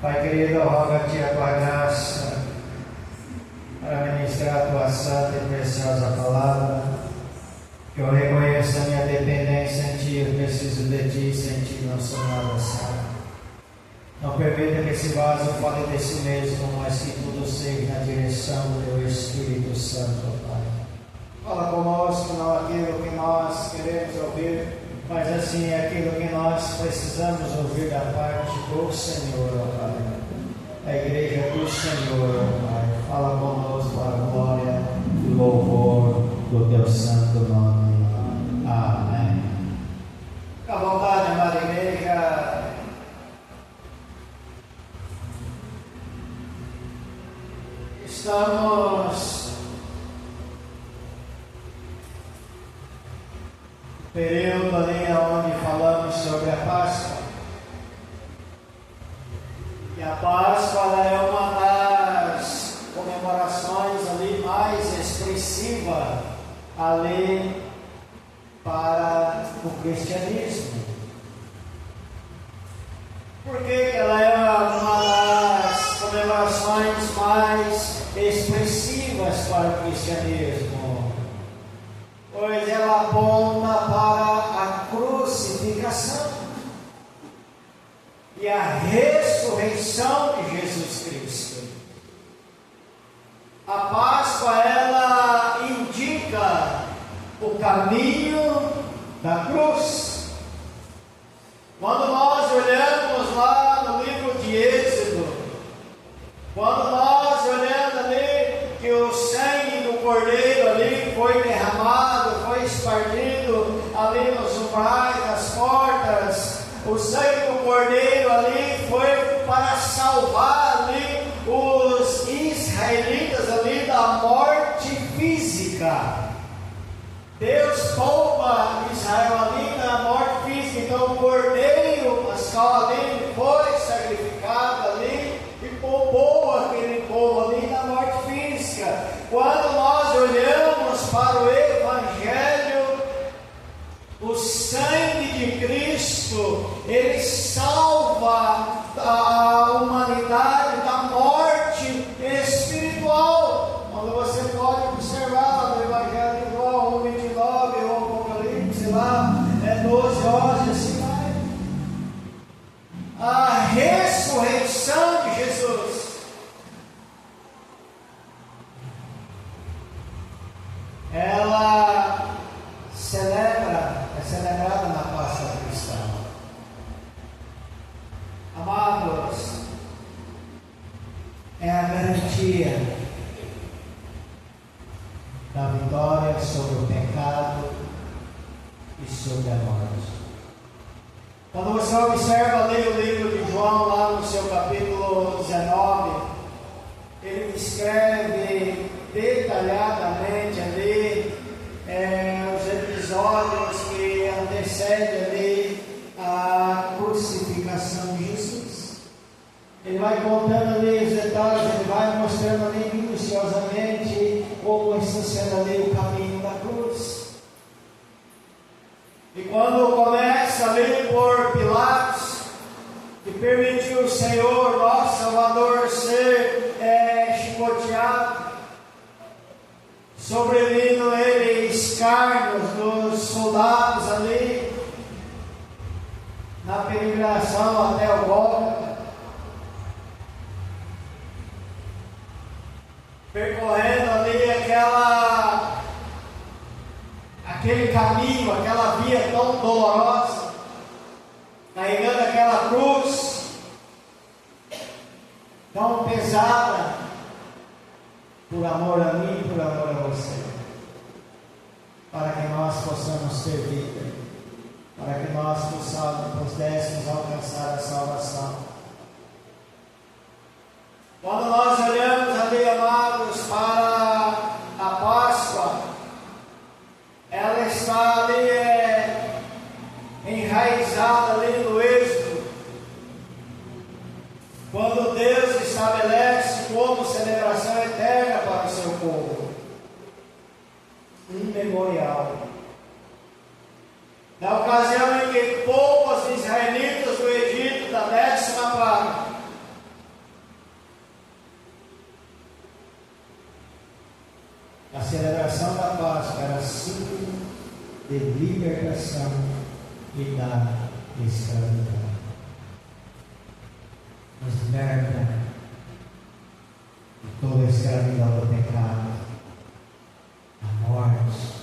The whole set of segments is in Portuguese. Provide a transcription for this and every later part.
Pai querido, roga-te a tua graça para ministrar a tua santa e preciosa palavra, que eu reconheça a minha dependência em ti, eu preciso de ti, sem ti não sou nada sábio. Não permita que esse vaso fale de si mesmo, mas que tudo seja na direção do teu Espírito Santo, Pai. Fala conosco, não aquilo que nós queremos ouvir, mas assim aquilo que nós precisamos ouvir da parte do Senhor, ó Pai. A igreja do Senhor, ó Pai. Fala conosco para a glória e louvor do teu santo nome. Amém. Fica à vontade, amada igreja. Estamos no período ali onde falamos sobre a Páscoa. E a Páscoa ela é uma das comemorações ali mais expressiva ali para o cristianismo. Por que ela é uma das comemorações mais expressivas para o cristianismo? Pois ela aponta para a crucificação e a ressurreição de Jesus Cristo. A Páscoa ela indica o caminho da cruz. Quando nós olhamos lá no livro de Êxodo, quando nós olhamos ali que o sangue do cordeiro ali foi derramado, foi espargido ali nos umbrais das portas, o sangue do cordeiro ali foi para salvar ali os israelitas ali da morte física. Deus poupa Israel ali da morte física. Então o cordeiro pascal ali foi sacrificado ali e poupou aquele povo ali da morte física. Quando nós olhamos para o Evangelho, o sangue de Cristo, ele salva a humanidade da morte espiritual. Quando você pode observar no Evangelho de João 29 ou Apocalipse lá, 12 horas, assim vai. A ressurreição de Jesus, ela é celebrada na Páscoa cristã. Amados, é a garantia da vitória sobre o pecado e sobre a morte. Quando você observa ali o livro de João, lá no seu capítulo 19, ele descreve detalhadamente ali os episódios que antecedem ali a crucificação de Jesus. Ele vai contando ali os detalhes, ele vai mostrando ali minuciosamente como está sendo ali o caminho da cruz. E quando começa ali por Pilatos, que permitiu o Senhor, nosso Salvador, ser chicoteado, sobrevindo ele escárnios dos soldados ali, na peregrinação até o Gólgota, percorrendo ali aquele caminho, aquela via tão dolorosa, carregando aquela cruz tão pesada, por amor a mim e por amor a você, para que nós possamos ter vida, para que nós pudéssemos alcançar a salvação. Quando nós olhamos ali, amados, para a Páscoa, ela está ali enraizada ali no Êxodo, quando Deus estabelece como celebração eterna para o seu povo, imemorial. Na ocasião em que poupa os israelitas do Egito da 10ª praga, libertação e da escravidão. Nos liberta de toda a escravidão do pecado, da morte.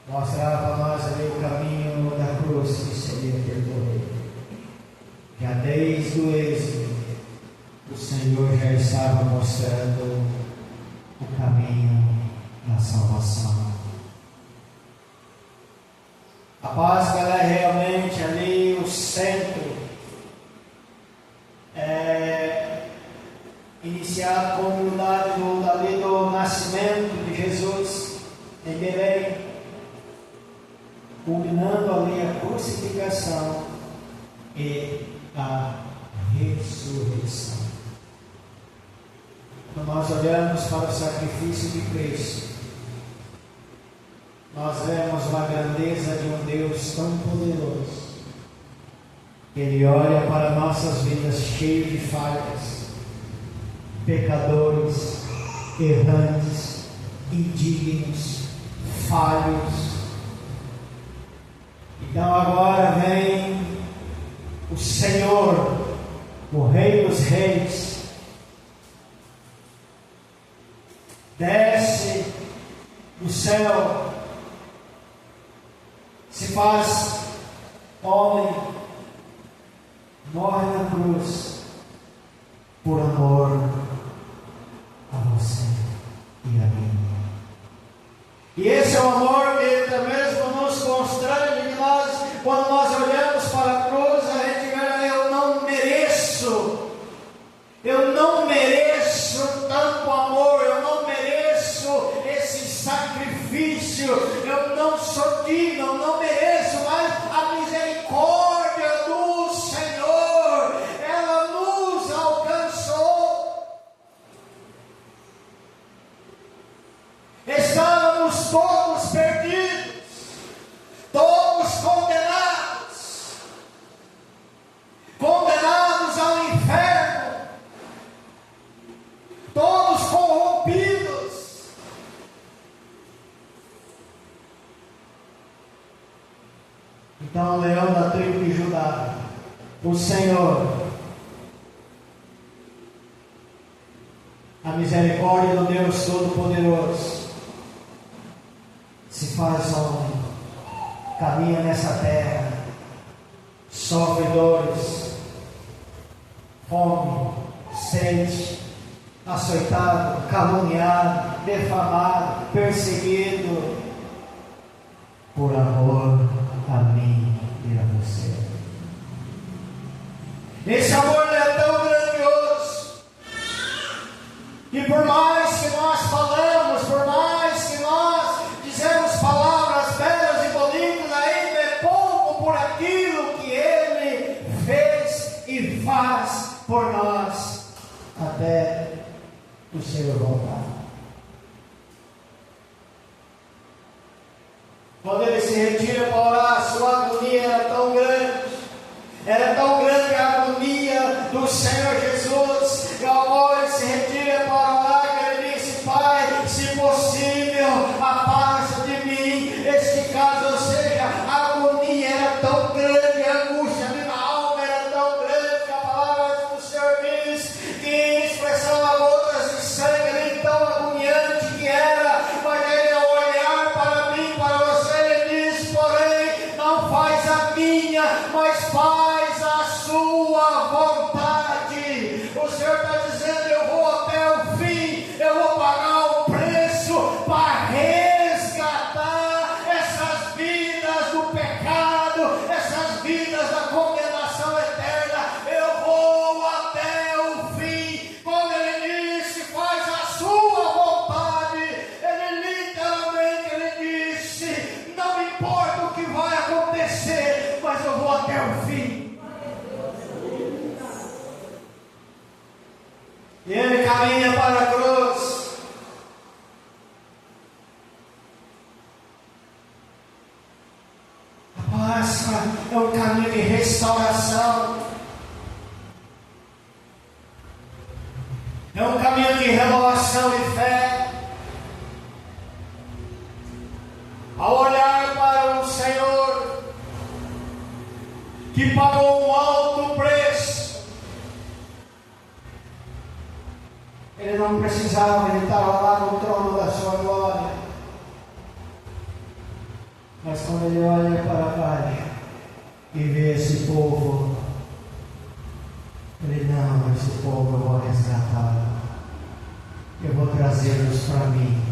Mostrar para nós ali o caminho da cruz que seria percorrido. Já desde o êxodo, o Senhor já estava mostrando o caminho da salvação. A Páscoa é realmente ali o centro, iniciado com a humildade do nascimento de Jesus em Belém, culminando ali a crucificação e a ressurreição. Quando nós olhamos para o sacrifício de Cristo, nós vemos uma grandeza de um Deus tão poderoso, que Ele olha para nossas vidas cheias de falhas, pecadores, errantes, indignos, falhos. Então agora vem o Senhor, o Rei dos Reis, desce do céu, se faz homem, morre na cruz, por amor a você e a mim. E esse é o amor que até mesmo nos constrange, quando nós olhamos para a cruz, a gente vê, eu não mereço tanto amor, eu não mereço esse sacrifício, eu não sou digno, eu não mereço, mas a misericórdia do Senhor, ela nos alcançou. Estávamos todos perdidos, todos condenados ao inferno, todos corrompidos. Então, o leão da tribo de Judá, o Senhor, a misericórdia do Deus Todo-Poderoso, se faz homem, caminha nessa terra, sofre dores, fome, sede, açoitado, caluniado, defamado, perseguido, por amor a mim e a você. Esse amor é tão grandioso, que por mais que nós falamos, por mais que nós dizemos palavras belas e bonitas, ainda é pouco por aquilo que Ele fez e faz por nós, até o Senhor voltar. Quando Ele se retira para orar, a sua agonia era tão grande a agonia do Senhor Jesus, que ao qual Ele se retira para orar, que Ele disse: Pai, se possível, afasta de mim este caso. Ou seja, a agonia era tão grande, a angústia ali na alma era tão grande, que a palavra do Senhor diz que expressava gotas de sangue ali, tão agoniante que era. Mas Ele, ao olhar para mim, para você, Ele diz: porém, não faz a minha, mas faz a sua vontade. O Senhor está dizendo: eu vou até o fim, eu vou pagar o preço para resgatar essas vidas do pecado, essas vidas da condenação eterna. Eu vou até o fim. Quando Ele disse: faz a sua vontade, Ele literalmente disse: não importa o que vai acontecer, mas eu vou até o fim. E Ele caminha para a cruz. A Páscoa é um caminho de restauração, é um caminho de renovação e fé. que pagou um alto preço. Ele não precisava, ele estava lá no trono da sua glória. Mas quando ele olha para baixo e vê esse povo, ele, não, esse povo eu vou resgatar, eu vou trazê-los para mim.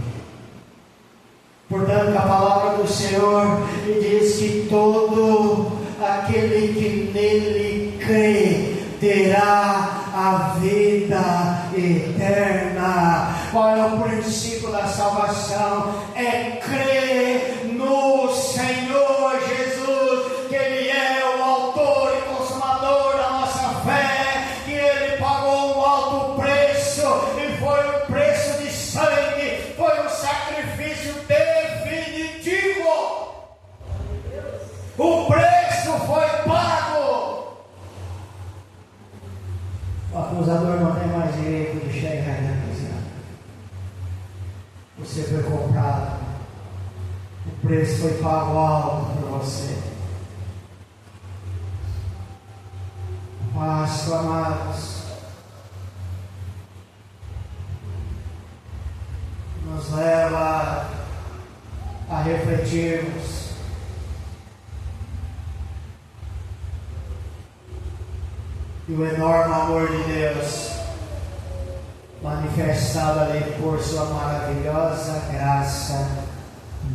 Portanto, a palavra do Senhor diz que todo aquele que nele crê terá a vida eterna. Qual é o princípio da salvação? É crer no Senhor Jesus, que Ele é o autor e consumador da nossa fé, que Ele pagou um alto preço, e foi um preço de sangue, foi um sacrifício definitivo. O preço foi pago. O acusador não tem mais direito de chegar e acusar. Você foi comprado. O preço foi pago alto por você. Mas, amados, nos leva a refletirmos e o enorme amor de Deus manifestado ali por sua maravilhosa graça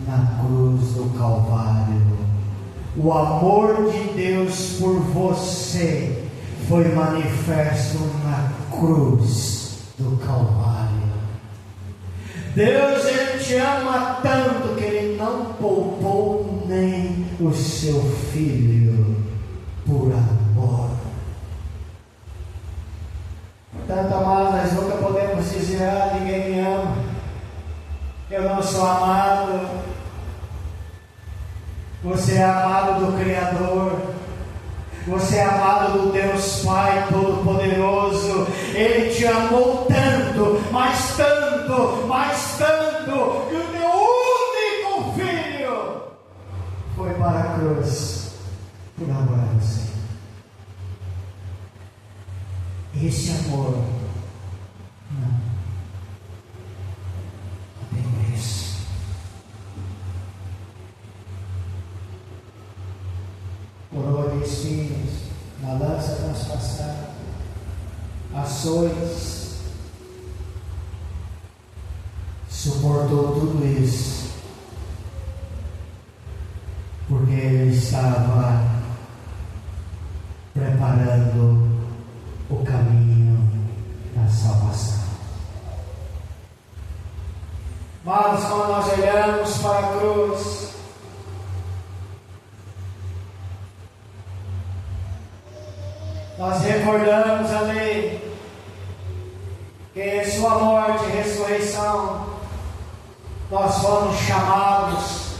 na cruz do Calvário. O amor de Deus por você foi manifesto na cruz do Calvário. Deus, Ele te ama tanto que Ele não poupou nem o seu Filho por amor. Portanto, amados, nós nunca podemos dizer, ninguém me ama, eu não sou amado. Você é amado do Criador, você é amado do Deus Pai Todo-Poderoso. Ele te amou tanto, mas tanto, mas tanto, que o teu único Filho foi para a cruz por amor a você. Esse amor não tem preço. Coroa de espinhos, na lança transpassada, açoites, suportou tudo isso, porque Ele estava preparando o caminho da salvação. Mas quando nós olhamos para a cruz, nós recordamos ali que em sua morte e ressurreição nós fomos chamados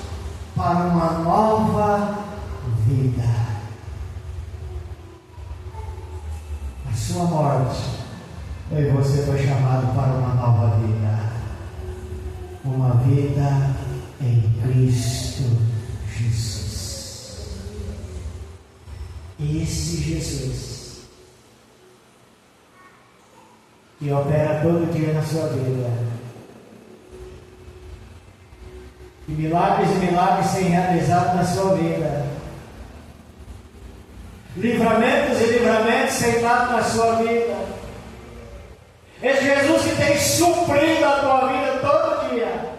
para uma nova vida. Sua morte, eu e você foi chamado para uma nova vida, uma vida em Cristo Jesus. Esse Jesus que opera todo dia na sua vida, e milagres e milagres sem realizado na sua vida, livramentos e livramentos sem nada na sua vida. Esse Jesus que tem suprido a tua vida todo dia.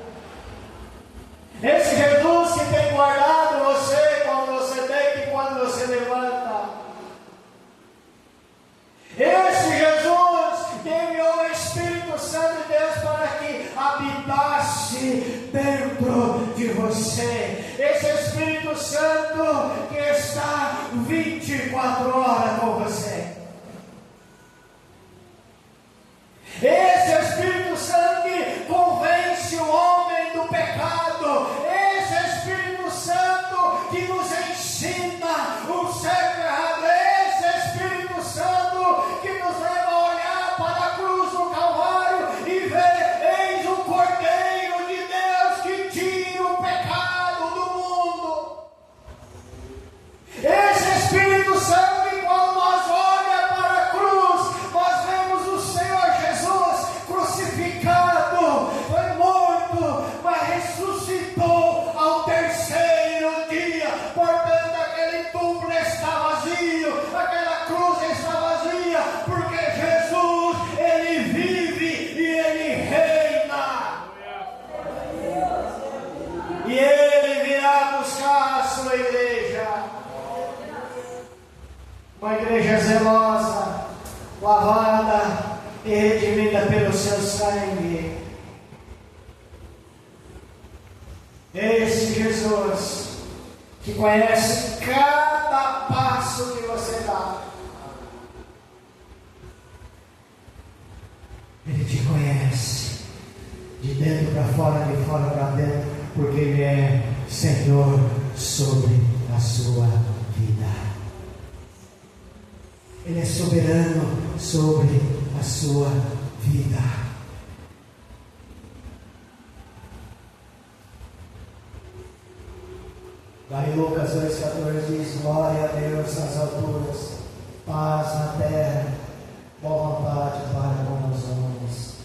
Esse Jesus que tem guardado você quando você deita e quando você levanta. Esse Jesus que enviou o Espírito Santo de Deus para que habitasse dentro de você. Esse Espírito Santo que está 24 horas com você. Esse Espírito Santo que convence o homem do pecado. Esse Espírito Santo que nos ensina o certo e errado. Esse Espírito Santo que nos leva a olhar para a cruz do Calvário e ver: eis o Cordeiro de Deus que tira o pecado do mundo. Esse Espírito Santo Uma igreja zelosa, lavada e redimida pelo seu sangue. Esse Jesus que conhece cada passo que você dá. Ele te conhece de dentro para fora, de fora para dentro, porque Ele é Senhor sobre a sua vida. Ele é soberano sobre a sua vida. Lá em Lucas 2,14 diz: glória a Deus nas alturas, paz na terra, boa vontade para com os homens.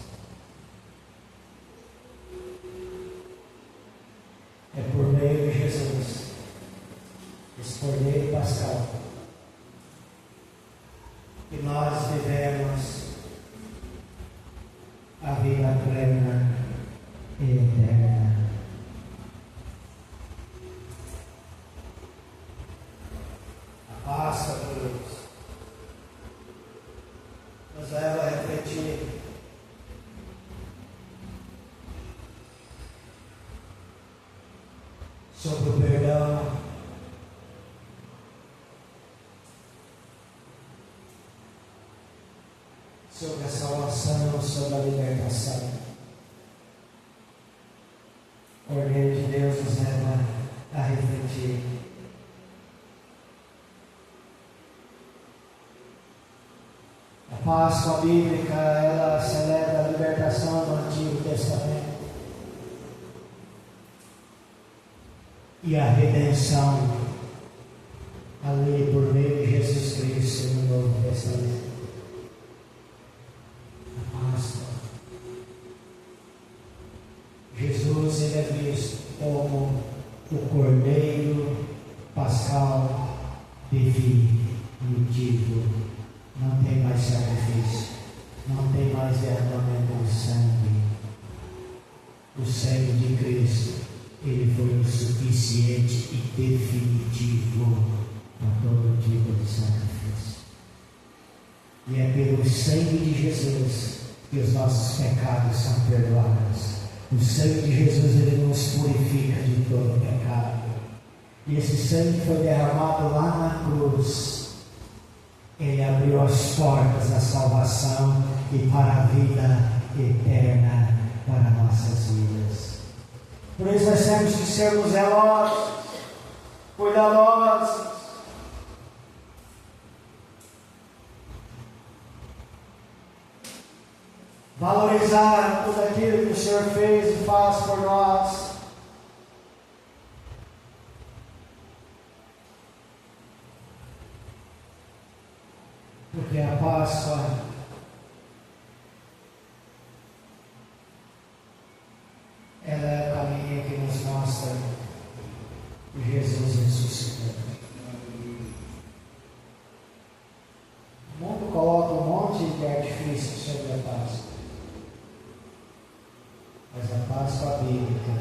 É por meio de Jesus, esse Cordeiro Pascal, que nós vivemos a vida plena e eterna. A Páscoa, queridos, nos leva a refletir sobre o perdão, sobre a salvação, sobre a libertação. O Cordeiro de Deus nos leva a refletir. A Páscoa bíblica, ela celebra a libertação do Antigo Testamento e a redenção ali por meio de Jesus Cristo no Novo Testamento. A Páscoa, Jesus, ele é visto como o Cordeiro Pascal definitivo. Não tem mais sacrifício, não tem mais derramamento de sangue. O sangue de Cristo, ele foi o suficiente e definitivo para todo tipo de sacrifício. E é pelo sangue de Jesus que os nossos pecados são perdoados. O sangue de Jesus, ele nos purifica de todo pecado. E esse sangue foi derramado lá na cruz. Ele abriu as portas da salvação e para a vida eterna para nossas vidas. Por isso nós temos que sermos zelosos, cuidadosos, valorizar tudo aquilo que o Senhor fez e faz por nós. Porque a Páscoa ela é o caminho que nos mostra que Jesus ressuscitou. O mundo coloca um monte de artifício sobre a Páscoa, mas a Páscoa bíblica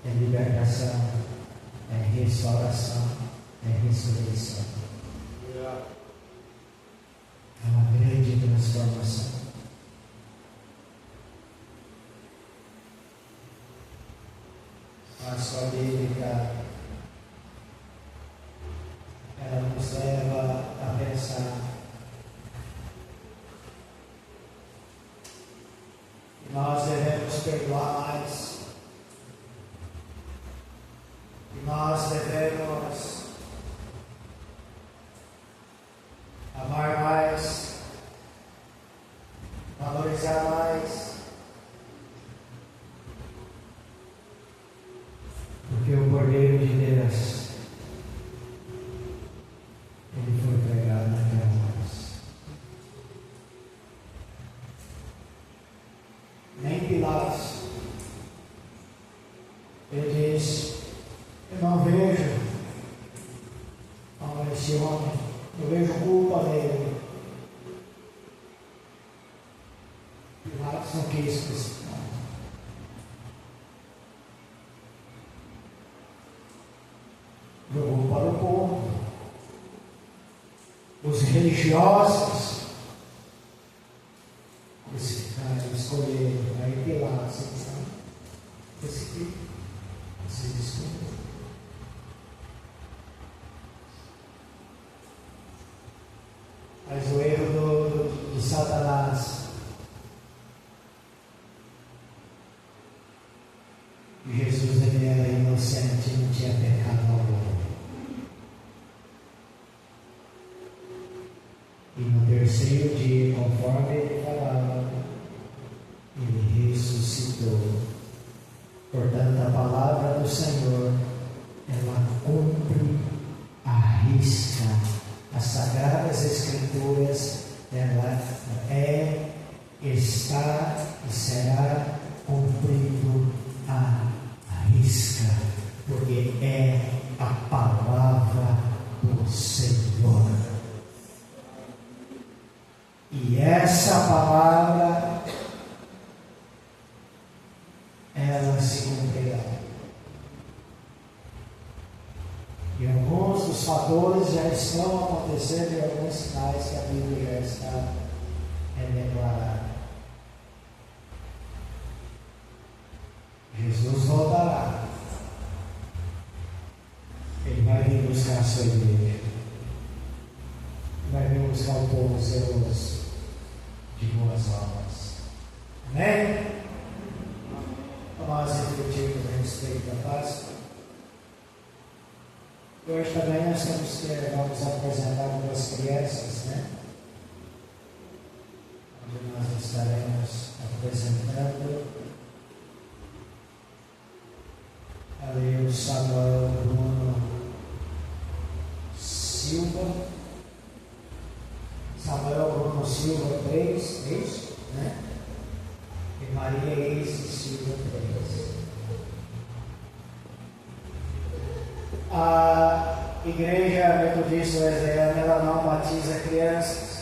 é libertação, é restauração, é ressurreição. É uma grande transformação. A Páscoa bíblica, ela nos leva a pensar que nós devemos perdoar mais, que nós devemos amar mais, valorizar mais, porque o Cordeiro de Deus, ele foi pregado naquela cruz. Nem Pilatos, ele diz: eu não vejo esse homem, eu vejo culpa nele. Pilatos não quis crucificar. Jogou para o povo. os religiosos crucificaram, escolheram, aí Pilatos, sabe? Crucificaram, se desculpa. Mas o erro de Satanás, Jesus ele era inocente, não tinha pecado algum. E no terceiro dia, conforme ele falava, ele ressuscitou. Portanto, a palavra do Senhor, ela cumpre a risca. As Sagradas Escrituras, ela está e será cumprido a risca, porque é a palavra do Senhor. E essa palavra, ela se cumprirá. E alguns dos fatores já estão acontecendo e alguns sinais que a Bíblia já está declarando. Jesus voltará. Ele vai vir buscar a sua igreja. Vai vir buscar o povo zeloso de boas obras. Amém? Vamos refletir a respeito da Páscoa. Hoje também nós vamos apresentar algumas crianças, né? Onde nós estaremos apresentando ali o Samuel Bruno Silva. Samuel Bruno Silva 3, é isso? Né? E Maria Eise Silva 3. A Igreja Metodista Wesleyana, ela não batiza crianças.